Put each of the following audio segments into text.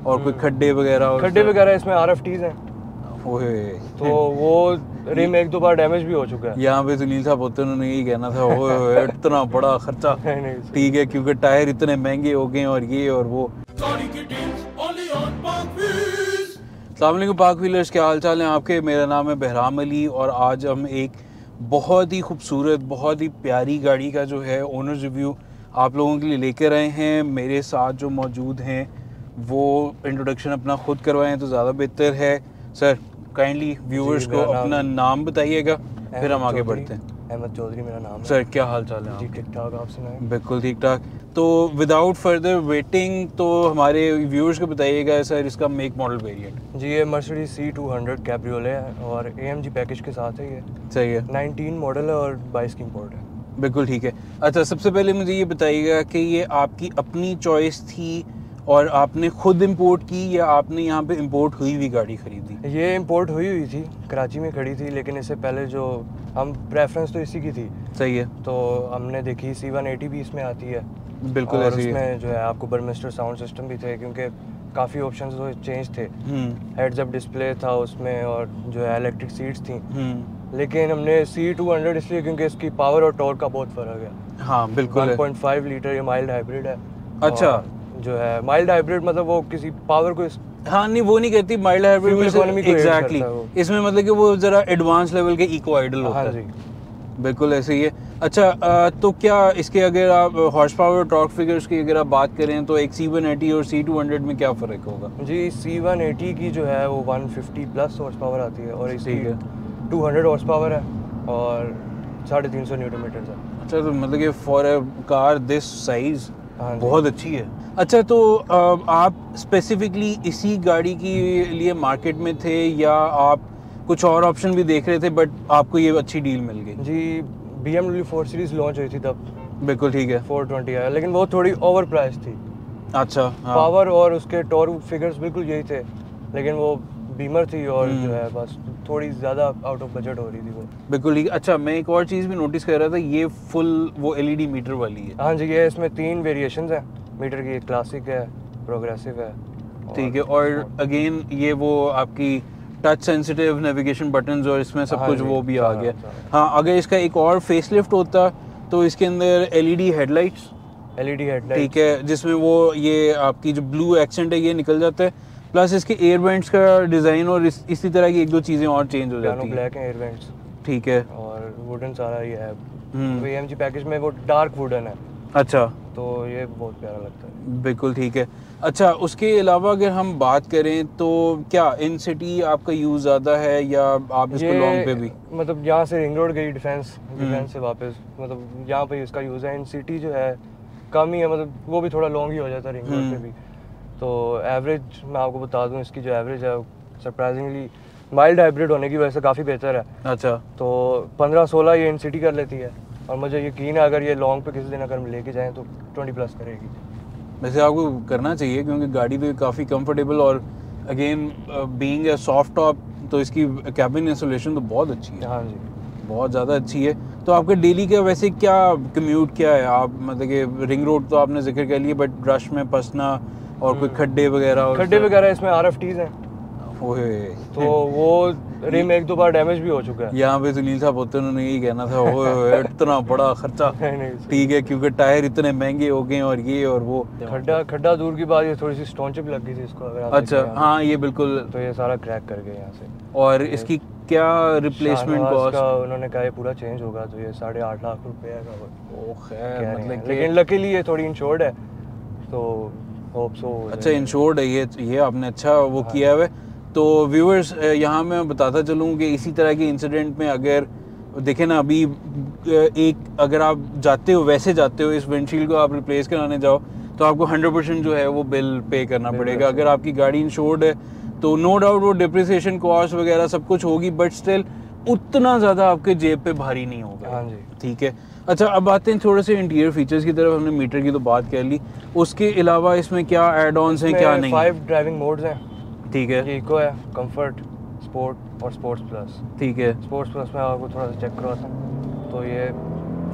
और कोई खड्डे वगैरह इसमें RFTs हैं, ओए तो वो रिम एक दो बार डैमेज भी हो चुका है। यहाँ पे सुनील साहब होते उन्होंने यही कहना था, ओए इतना बड़ा खर्चा। नहीं, ठीक है, क्योंकि टायर इतने महंगे हो गए और ये और वो। अस्सलाम वालेकुम पाक व्हीलर्स, क्या हाल चाल है आपके। मेरा नाम है बहराम अली और आज हम एक बहुत ही खूबसूरत, बहुत ही प्यारी गाड़ी का जो है ओनर्स रिव्यू आप लोगों के लिए लेकर आए हैं। मेरे साथ जो मौजूद हैं वो इंट्रोडक्शन अपना खुद करवाएं तो ज़्यादा बेहतर है। सर काइंडली व्यूअर्स को अपना नाम बताइएगा, फिर हम आगे बढ़ते हैं। अहमद चौधरी मेरा नाम है। सर क्या हाल चाल है? जी ठीक ठाक, आप सुनाएं? बिल्कुल ठीक ठाक। तो विदाउट फर्दर वेटिंग तो हमारे व्यूअर्स को बताइएगा सर इसका मेक मॉडल वेरिएंट। जी ये मर्सिडीज C200 कैब्रियोले है और AMG पैकेज के साथ है। ये सही है, 19 मॉडल है और 22 की इंपोर्ट है। बिल्कुल ठीक है। अच्छा, सबसे पहले मुझे ये बताइएगा कि ये आपकी अपनी चॉइस थी और आपने खुद इंपोर्ट की या आपने यहाँ पे इंपोर्ट हुई हुई गाड़ी खरीदी? ये इंपोर्ट हुई थी, कराची में खड़ी थी, लेकिन इससे पहले जो हम प्रेफरेंस तो इसी की थी। सही है। तो हमने देखी C180 भी इसमें आती है। बिल्कुल और ऐसी उसमें जो है आपको बर्मिस्टर साउंड सिस्टम भी थे, क्योंकि काफ़ी ऑप्शंस तो चेंज थे। हेड्स अप डिस्प्ले था उसमें और जो है इलेक्ट्रिक सीट्स थी। लेकिन हमने C200 इसलिए क्योंकि इसकी पावर और टॉर्क का बहुत फ़र्क है। हाँ बिल्कुल 1.5 लीटर ये माइल्ड हाइब्रिड है। अच्छा, जो है माइल्ड हाइब्रिड मतलब वो किसी पावर को हाँ नहीं वो नहीं कहती माइल्ड हाइब्रिड में एग्जैक्टली इसमें मतलब कि वो जरा एडवांस लेवल के इको आइडल होता है। हाँ जी बिल्कुल ऐसे ही है। अच्छा तो क्या इसके अगर आप हॉर्स पावर टॉर्क फिगर्स की अगर आप बात करें तो एक C180 और C200 में क्या फ़र्क होगा? जी C180 की जो है वो 150 प्लस हॉर्स पावर आती है और इसकी 200 हॉर्स पावर है और 350 न्यूटन मीटर है। अच्छा, तो मतलब कि for a car this size बहुत अच्छी है। अच्छा, तो आप स्पेसिफिकली इसी गाड़ी के लिए मार्केट में थे या आप कुछ और ऑप्शन भी देख रहे थे बट आपको ये अच्छी डील मिल गई? जी BMW 4 सीरीज लॉन्च हुई थी तब। बिल्कुल ठीक है। 420 आया, लेकिन वो थोड़ी ओवर प्राइस थी। अच्छा हाँ। पावर और उसके टॉर्क फिगर्स बिल्कुल यही थे, लेकिन वो बीमर थी और जो है बस थोड़ी ज़्यादा आउट ऑफ बजट हो रही थी वो। बिल्कुल ठीक। अच्छा, मैं एक और चीज़ भी नोटिस कर रहा था, ये फुल वो LED मीटर वाली है। हाँ जी, ये इसमें 3 वेरिएशंस हैं मीटर की, क्लासिक है, प्रोग्रेसिव है। ठीक है, और अगेन ये वो आपकी टच सेंसिटिव नेविगेशन बटन्स और इसमें सब कुछ वो भी आ गया। हाँ, अगर इसका एक और फेसलिफ्ट होता तो इसके अंदर LED हेडलाइट्स, ठीक है, जिसमें वो ये आपकी जो ब्लू एक्सेंट है ये निकल जाता है, प्लस इसके एयर वेंट्स का डिज़ाइन और इसी तरह की एक दो चीज़ें और चेंज हो जाती हैं। ब्लैक है एयर वेंट्स, ठीक है, और वुडन सारा ये है। AMG पैकेज में वो डार्क वुडन है। अच्छा, तो ये बहुत प्यारा लगता है। बिल्कुल ठीक है। अच्छा, उसके अलावा अगर हम बात करें तो क्या इन सिटी आपका यूज़ ज़्यादा है या आप इसको लॉन्ग पे भी? मतलब यहाँ से रिंग रोड गई डिफेंस से वापस, मतलब यहाँ पे इसका यूज़ है। इन सिटी जो है कम ही है, मतलब वो भी थोड़ा लॉन्ग ही हो जाता है रिंग रोड पे भी। तो एवरेज मैं आपको बता दूं, इसकी जो एवरेज है सरप्राइजिंगली माइल्ड हाइब्रिड होने की वजह से काफ़ी बेहतर है। अच्छा, तो 15-16 ये इन सिटी कर लेती है और मुझे यकीन है अगर ये लॉन्ग पे किसी दिन अगर लेके जाएं तो 20 प्लस करेगी। वैसे आपको करना चाहिए क्योंकि गाड़ी तो काफ़ी कंफर्टेबल और again being a soft top तो इसकी कैबिन इंसुलेशन तो बहुत अच्छी है। हाँ जी, बहुत ज़्यादा अच्छी है। तो आपका डेली का वैसे क्या कम्यूट क्या है? आप मतलब कि रिंग रोड तो आपने जिक्र कर लिया बट रश में फंसना और कोई खड्डे वगैरह इसमें RFTs हैं, तो वो रिम एक दो बार डैमेज भी हो चुका है। यहाँ पे सुनील साहब होते उन्होंने यही कहना था, ओए इतना बड़ा खर्चा। ठीक है, क्योंकि टायर इतने महंगे हो गए और ये और वो। खड्डा दूर की बात, ये थोड़ी सी स्टोन चिप लग गई थी इसको अगर। अच्छा हाँ, ये बिल्कुल, तो ये सारा क्रैक कर गया यहाँ से। और इसकी क्या रिप्लेसमेंट कॉस्ट? उन्होंने कहा ये पूरा चेंज होगा तो ये 8.5 लाख रुपए का। ओ खैर, मतलब लेकिन लकीली ये थोड़ी इंश्योर्ड है तो होप सो। अच्छा इंश्योर्ड है ये आपने अच्छा वो किया है। तो व्यूअर्स यहाँ मैं बताता चलूँ कि इसी तरह के इंसिडेंट में अगर देखें ना, अभी एक अगर आप जाते हो इस विंडशील्ड को आप रिप्लेस कराने जाओ तो आपको 100% जो है वो बिल पे करना पड़ेगा। अगर आपकी गाड़ी इंश्योर्ड है तो नो डाउट वो डिप्रिसिएशन कॉस्ट वगैरह सब कुछ होगी बट स्टिल उतना ज़्यादा आपके जेब पे भारी नहीं होगा। हाँ जी, ठीक है। अच्छा, अब आते हैं थोड़े से इंटीरियर फीचर्स की तरफ। हमने मीटर की तो बात कर ली, उसके अलावा इसमें क्या एड ऑन्स हैं क्या नहीं? 5 ड्राइविंग मोड्स हैं। ठीक है, ये इको है, कंफर्ट, स्पोर्ट और स्पोर्ट्स प्लस। ठीक है, स्पोर्ट्स प्लस में आपको थोड़ा सा चेक करवाता हूँ। तो ये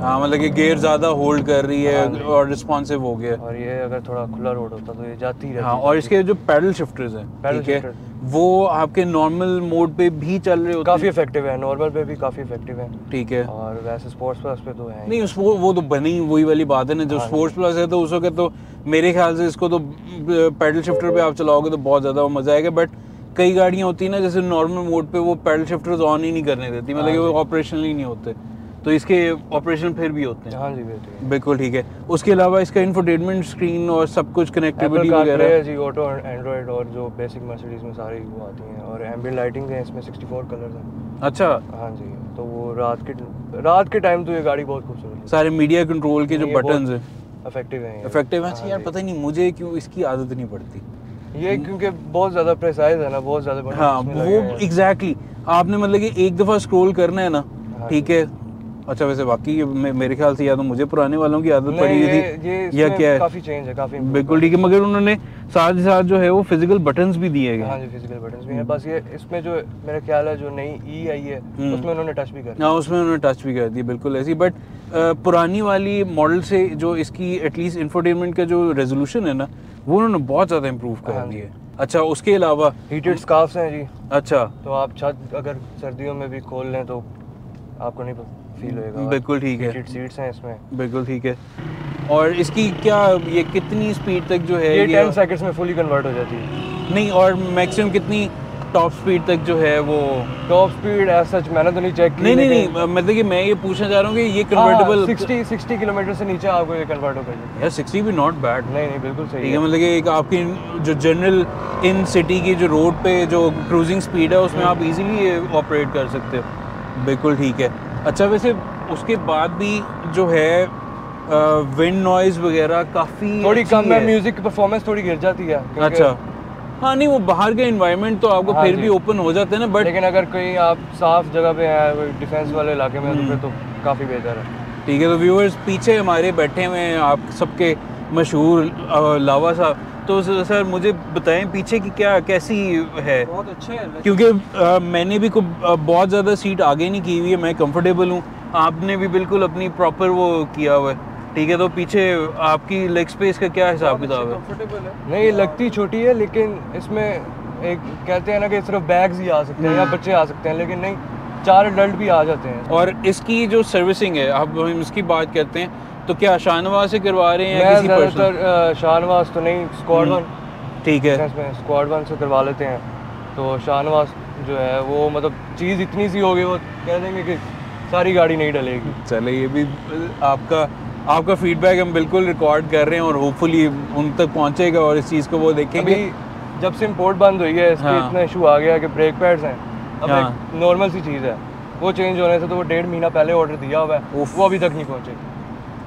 हाँ मतलब कि गियर ज़्यादा होल्ड कर रही है और रिस्पॉन्सिव हो गया। और ये अगर थोड़ा खुला रोड होता तो ये जाती रहती। हाँ, और इसके जो पैडल शिफ्टर्स हैं, ठीक है, वो आपके नॉर्मल मोड पे भी चल रहे होते काफ़ी इफेक्टिव है, नॉर्मल पे भी काफ़ी इफेक्टिव है, ठीक है। और वैसे स्पोर्ट्स प्लस पे तो है नहीं, वो तो बनी वही वाली बात है ना, जो स्पोर्ट्स प्लस है तो उस वक्त तो मेरे ख्याल से इसको तो पैडल शिफ्टर पे आप चलाओगे तो बहुत ज़्यादा मज़ा आएगा। बट कई गाड़ियाँ होती हैं ना, जैसे नॉर्मल मोड पे वो पैडल शिफ्टर्स ऑन ही नहीं करने देती, मतलब कि वो ऑपरेशनल ही नहीं होते, तो इसके ऑपरेशन फिर भी होते हैं। हाँ जी, बिल्कुल ठीक है। उसके अलावा इसका इंफोटेनमेंट स्क्रीन और सब कुछ कनेक्टिविटी वगैरह है जी, ऑटो एंड्रॉइड और जो बेसिक मर्सिडीज में सारी वो आती हैं, और एम्बिएंट लाइटिंग है इसमें, 64 कलर्स हैं। अच्छा, हाँ जी, तो वो रात के टाइम तो ये गाड़ी बहुत खूबसूरत है। सारे मीडिया कंट्रोल के जो बटन्स हैं इफेक्टिव हैं, इफेक्टिव हैं यार। पता नहीं मुझे क्यों इसकी आदत नहीं पड़ती ये, क्योंकि बहुत ज़्यादा प्रेसाइज है ना, बहुत ज़्यादा बटन। हाँ वो एग्जैक्टली, आपने मतलब कि एक दफ़ा स्क्रॉल करना है ना, ठीक है। अच्छा, वैसे बाकी मेरे ख्याल से या तो मुझे पुराने वालों की आदत पड़ी हुई थी या क्या है, काफ़ी चेंज है, काफ़ी बिल्कुल ठीक है। मगर उन्होंने साथ ही साथ जो है वो फिजिकल बटन्स भी दिए गए। हाँ जी, फिजिकल बटन्स भी हैं। बस ये इसमें जो मेरा ख्याल है जो नई ई आई है उसमें उन्होंने टच भी कर दिया। हाँ, उसमें उन्होंने टच भी कर दिया, बिल्कुल ऐसी। बट पुरानी वाली मॉडल से जो इसकी एटलीस्ट इंफोटेनमेंट का जो रेजोल्यूशन है ना, वो उन्होंने बहुत ज़्यादा इम्प्रूव कर दिया है। अच्छा, उसके अलावा हीटेड स्कार्फ्स हैं जी। अच्छा, तो आप छत अगर सर्दियों में भी खोल लें तो आपको नहीं फील होएगा। बिल्कुल ठीक है। हीटेड सीट्स हैं इसमें, बिल्कुल ठीक है। और इसकी क्या, ये कितनी स्पीड तक जो है ये 10 सेकंड्स में फुली कन्वर्ट हो जाती है। नहीं, और मैक्सिमम कितनी टॉप स्पीड तक जो है वो? टॉप स्पीड एज सच मैंने तो नहीं चेक की। नहीं, मतलब कि मैं ये पूछना चाह रहा हूँ कि ये कन्वर्टेबल 60 किलोमीटर से नीचे आपको ये कन्वर्ट हो जाएगी यार। 60 भी नॉट बैड। नहीं, बिल्कुल सही है। मतलब कि एक आपकी जो जनरल इन सिटी की जो रोड पे जो क्रूजिंग स्पीड है उसमें आप इजीली ऑपरेट कर सकते हो, बिल्कुल ठीक है। अच्छा, वैसे उसके बाद भी जो है विंड नॉइज वगैरह काफ़ी थोड़ी कम है, म्यूजिक की परफॉर्मेंस थोड़ी गिर जाती है। अच्छा, हाँ, नहीं वो बाहर के एनवायरनमेंट तो आपको फिर भी ओपन हो जाते हैं ना, बट लेकिन अगर कहीं आप साफ जगह पे हैं, डिफेंस वाले इलाके में, तो फिर तो काफ़ी बेहतर है। ठीक है। तो व्यूअर्स पीछे हमारे बैठे हुए हैं आप सबके मशहूर लावा साहब, तो सर मुझे बताएं पीछे की क्या कैसी है? बहुत अच्छे है, क्योंकि मैंने भी बहुत ज़्यादा सीट आगे नहीं की हुई है, मैं कंफर्टेबल हूँ, आपने भी बिल्कुल अपनी प्रॉपर वो किया हुआ है, ठीक है। तो पीछे आपकी लेग स्पेस का क्या हिसाब किताब है? नहीं, लगती छोटी है, लेकिन इसमें एक कहते हैं ना कि सिर्फ बैग्स ही आ सकते हैं या बच्चे आ सकते हैं, लेकिन नहीं, 4 एडल्ट भी आ जाते हैं। और इसकी जो सर्विसिंग है, अब हम इसकी बात करते हैं, तो क्या शाहनवाज से करवा रहे हैं या किसी ज़्यादातर शाहनवाज तो नहीं, स्क्वाड 1, ठीक है, इसमें स्क्वाड 1 से करवा लेते हैं। तो शाहनवाज जो है वो मतलब चीज़ इतनी सी होगी, वो कह देंगे कि सारी गाड़ी नहीं डलेगी। चले, ये भी आपका फीडबैक हम बिल्कुल रिकॉर्ड कर रहे हैं और होपफुली उन तक पहुंचेगा और इस चीज़ को वो देखेंगे। अभी जब से इम्पोर्ट बंद हुई है, इसके इतना इशू आ गया कि ब्रेक पैड्स हैं, अब एक नॉर्मल सी चीज़ है, वो चेंज होने से तो वो 1.5 महीना पहले ऑर्डर दिया हुआ है, वो अभी तक नहीं पहुँचे।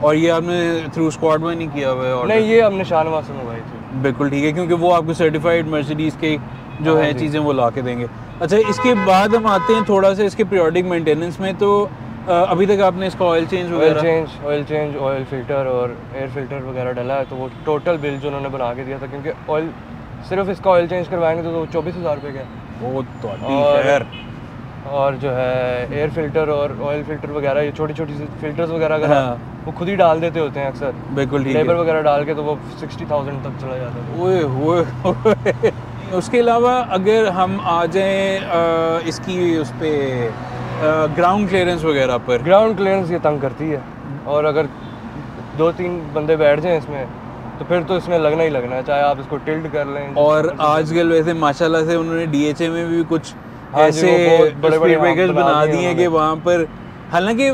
और ये आपने थ्रू स्क्वाड में नहीं किया हुआ है? नहीं, ये हमने शाहनवाज से मंगवाई थी। बिल्कुल ठीक है, क्योंकि वो आपको सर्टिफाइड मर्सिडीज़ के जो है चीज़ें वो ला के देंगे। अच्छा, इसके बाद हम आते हैं थोड़ा सा इसके पीरियोडिक मेंटेनेंस में। तो अभी तक आपने इसका ऑयल चेंज ऑयल फिल्टर और एयर फिल्टर वगैरह डाला है, तो वो टोटल बिल जो उन्होंने बना के दिया था, क्योंकि ऑयल सिर्फ इसका ऑयल चेंज करवाएंगे तो 24,000 रुपये का। वो तो और जो है एयर फिल्टर और ऑयल फिल्टर वगैरह, ये छोटी छोटी फिल्टर्स वगैरह अगर वो खुद ही डाल देते होते हैं अक्सर, बिल्कुल ठीक है, लेबर वगैरह डाल के, तो वो 60,000 तक चला जाता है। उसके अलावा अगर हम आ जाएं इसकी उस पर ग्राउंड क्लियरेंस वगैरह पर, ग्राउंड क्लियरेंस ये तंग करती है, और अगर 2-3 बंदे बैठ जाएं इसमें तो फिर तो इसमें लगना ही लगना है, चाहे आप इसको टिल्ट कर लें। और आजकल वैसे माशाल्लाह से उन्होंने DHA में भी कुछ ऐसे बड़े ब्रेकर्स बना दिए हैं कि वहाँ पर, हालांकि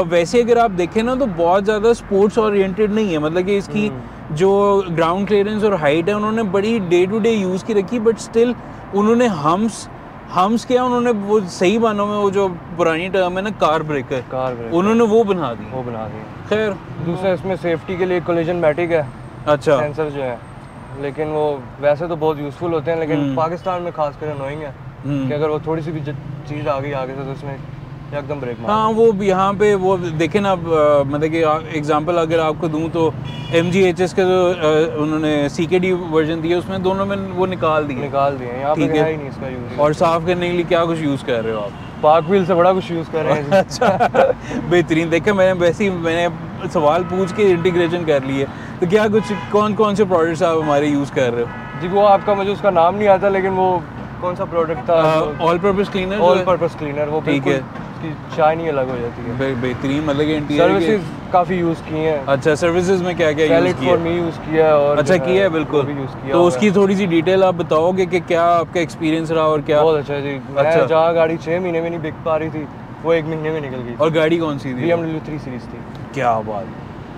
वैसे अगर आप देखें ना तो बहुत ज़्यादा स्पोर्ट्स ओरिएंटेड नहीं है, मतलब कि इसकी जो ग्राउंड क्लियरेंस और हाइट है उन्होंने बड़ी डे टू डे यूज़ की रखी, बट स्टिल उन्होंने हम्स क्या, उन्होंने वो सही मानों में वो जो पुरानी टर्म है ना कार ब्रेकर, उन्होंने वो बना दी। खैर, दूसरा इसमें सेफ्टी के लिए कोलिजन मैटिक है, अच्छा, सेंसर जो है, लेकिन वो वैसे तो बहुत यूज़फुल होते हैं, लेकिन पाकिस्तान में खासकर अनोइंग है कि अगर वो थोड़ी सी भी चीज़ आ गई आगे से तो इसमें एकदम ब्रेक मार। हाँ वो यहाँ पे वो देखे ना, मतलब कि एग्जांपल अगर आपको दूँ तो MGHS का जो उन्होंने CKD वर्जन दिया उसमें दोनों में वो निकाल दिए यहाँ पे है ही नहीं इसका यूज। और साफ करने के लिए क्या कुछ यूज़ कर रहे हो आप? पार्क व्हील से बड़ा कुछ यूज़ कर रहे हैं। अच्छा बेहतरीन। देखा मैंने वैसे ही मैंने सवाल पूछ के इंटीग्रेशन कर लिए। तो क्या कुछ कौन कौन से प्रोडक्ट्स आप हमारे यूज़ कर रहे हो? जी वो आपका मुझे उसका नाम नहीं आता, लेकिन वो कौन सा प्रोडक्ट था? All purpose cleaner. All purpose cleaner, वो ठीक है, उसकी शाइन ही अलग हो जाती है। बेहतरीन। मतलब कि इंटीरियर सर्विसेज काफ़ी यूज़ की हैं। अच्छा सर्विसेज में क्या क्या यूज़ किया? फॉर मी यूज़ किया है और अच्छा किया है बिल्कुल। तो उसकी थोड़ी सी डिटेल आप बताओगे कि क्या आपका एक्सपीरियंस रहा और क्या? बहुत अच्छा है जी। मैं जहाँ गाड़ी 6 महीने में नहीं बिक पा रही थी वो 1 महीने में निकल गई। और गाड़ी कौन सी थी? BMW 3 सीरीज थी। क्या बात।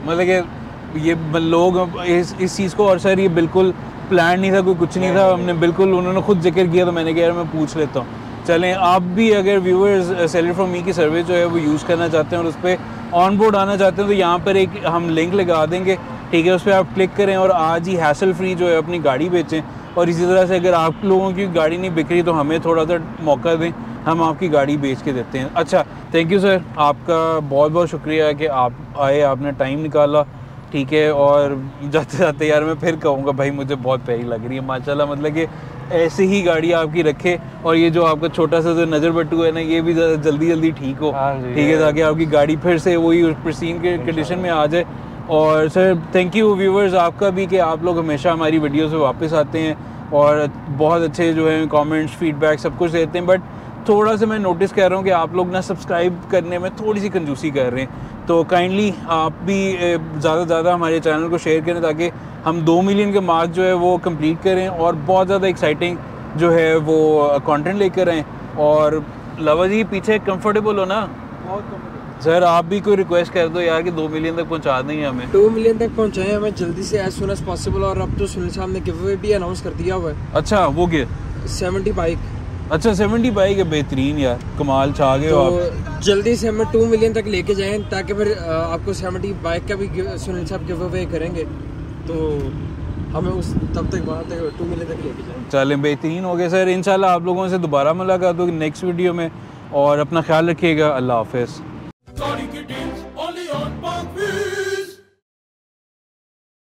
मतलब कि ये लोग इस चीज़ को, और सर ये बिल्कुल प्लान नहीं था, कोई कुछ नहीं था, हमने बिल्कुल उन्होंने खुद जिक्र किया तो मैंने कहा यार मैं पूछ लेता हूँ। चलें आप भी अगर viewers sell it from me की सर्विस जो है वो यूज़ करना चाहते हैं और उस पर ऑन बोर्ड आना चाहते हैं तो यहाँ पर एक हम लिंक लगा देंगे, ठीक है? उस पर आप क्लिक करें और आज ही हैसल फ्री जो है अपनी गाड़ी बेचें। और इसी तरह से अगर आप लोगों की गाड़ी नहीं बिक रही तो हमें थोड़ा सा मौका दें, हम आपकी गाड़ी बेच के देते हैं। अच्छा थैंक यू सर, आपका बहुत बहुत शुक्रिया कि आप आए, आपने टाइम निकाला, ठीक है? और जाते जाते यार मैं फिर कहूँगा भाई मुझे बहुत प्यारी लग रही है माशाल्लाह। मतलब कि ऐसे ही गाड़ी आपकी रखे और ये जो आपका छोटा सा जो नज़र बट्टू है ना ये भी जल्दी जल्दी ठीक हो, ठीक है? ताकि आपकी गाड़ी फिर से वही प्रीस्टीन के कंडीशन में आ जाए। और सर थैंक यू व्यूवर्स आपका भी कि आप लोग हमेशा हमारी वीडियो से वापस आते हैं और बहुत अच्छे जो है कमेंट्स फीडबैक सब कुछ देते हैं। बट थोड़ा सा मैं नोटिस कर रहा हूँ कि आप लोग ना सब्सक्राइब करने में थोड़ी सी कंजूसी कर रहे हैं, तो काइंडली आप भी ज़्यादा से ज़्यादा हमारे चैनल को शेयर करें ताकि हम 2 मिलियन के मार्क जो है वो कंप्लीट करें और बहुत ज़्यादा एक्साइटिंग जो है वो कंटेंट लेकर आएँ। और लवा जी पीछे कंफर्टेबल हो ना? सर आप भी कोई रिक्वेस्ट कर दो यार कि 2 मिलियन तक पहुंचा देंगे हमें। 2 मिलियन तक पहुंचाएं हमें जल्दी से एज सून एज पॉसिबल। और अब तो सुनील साहब ने गिव अवे भी अनाउंस कर दिया हुआ है। अच्छा वो क्या? 70 बाइक। अच्छा 70 बाइक है, बेहतरीन यार, कमाल छा गए हो आप। जल्दी से हमें 2 मिलियन तक लेके जाएं ताकि फिर आपको 70 बाइक का भी सुनील साहब गिव अवे करेंगे, तो हमें उस तब तक वहाँ तक 2 मिलियन तक लेके जाएं। चलें बेहतरीन हो गए सर। इंशाल्लाह आप लोगों से दोबारा मुलाकात होगी नेक्स्ट वीडियो में और अपना ख्याल रखिएगा। अल्लाह हाफिज़।